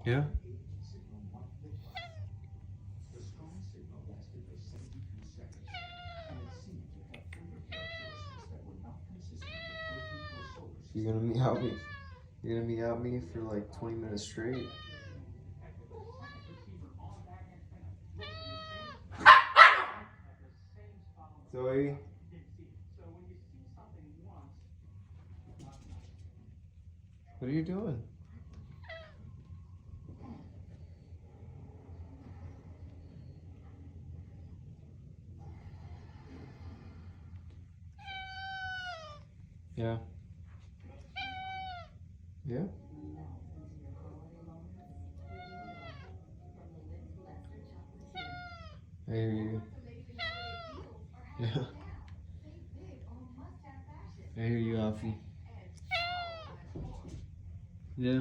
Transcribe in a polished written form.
Yeah. You're gonna meow me. You're gonna meow me for like 20 minutes straight. Zoe. What are you doing? Yeah. Yeah. I hear you. Yeah. I hear you, Alfie. Yeah.